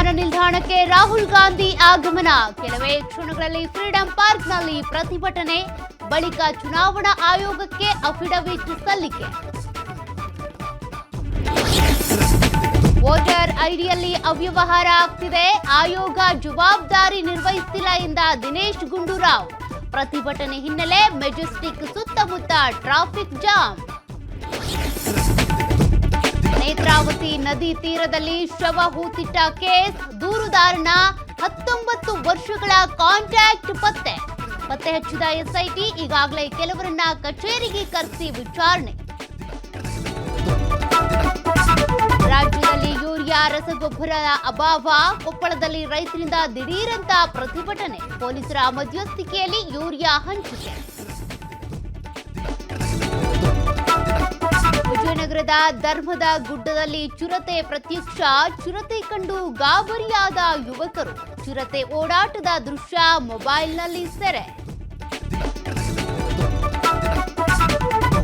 ವಿಮಾನ ನಿಲ್ದಾಣಕ್ಕೆ ರಾಹುಲ್ ಗಾಂಧಿ ಆಗಮನ. ಕೆಲವೇ ಕ್ಷಣಗಳಲ್ಲಿ ಫ್ರೀಡಂ ಪಾರ್ಕ್ನಲ್ಲಿ ಪ್ರತಿಭಟನೆ. ಬಳಿಕ ಚುನಾವಣಾ ಆಯೋಗಕ್ಕೆ ಅಫಿಡವಿಟ್ ಸಲ್ಲಿಕೆ. ವೋಟರ್ ಐಡಿಯಲ್ಲಿ ಅವ್ಯವಹಾರ ಆಗ್ತಿದೆ, ಆಯೋಗ ಜವಾಬ್ದಾರಿ ನಿರ್ವಹಿಸುತ್ತಿಲ್ಲ ಎಂದ ದಿನೇಶ್ ಗುಂಡೂರಾವ್. ಪ್ರತಿಭಟನೆ ಹಿನ್ನೆಲೆ ಮೆಜೆಸ್ಟಿಕ್ ಸುತ್ತಮುತ್ತ ಟ್ರಾಫಿಕ್ ಜಾಮ್. ನೇತ್ರಾವತಿ ನದಿ ತೀರದಲ್ಲಿ ಶವ ಹೂತಿಟ್ಟ ಕೇಸ್, ದೂರುದಾರನ 19 ವರ್ಷಗಳ ಕಾಂಟ್ಯಾಕ್ಟ್ ಪತ್ತೆ ಹಚ್ಚಿದ ಎಸ್ಐಟಿ ಈಗಾಗಲೇ ಕೆಲವರನ್ನ ಕಚೇರಿಗೆ ಕರೆಸಿ ವಿಚಾರಣೆ. ರಾಜ್ಯದಲ್ಲಿ ಯೂರಿಯಾ ರಸಗೊಬ್ಬರದ ಅಭಾವ, ಕೊಪ್ಪಳದಲ್ಲಿ ರೈತರಿಂದ ದಿಢೀರಂತ ಪ್ರತಿಭಟನೆ. ಪೊಲೀಸರ ಮಧ್ಯಸ್ಥಿಕೆಯಲ್ಲಿ ಯೂರಿಯಾ ಹಂಚಿಕೆ. ವಿಜಯನಗರದ ಧರ್ಮದ ಗುಡ್ಡದಲ್ಲಿ ಚಿರತೆ ಪ್ರತ್ಯಕ್ಷ, ಚಿರತೆ ಕಂಡು ಗಾಬರಿಯಾದ ಯುವಕರು. ಚಿರತೆ ಓಡಾಟದ ದೃಶ್ಯ ಮೊಬೈಲ್ನಲ್ಲಿ ಸೆರೆ.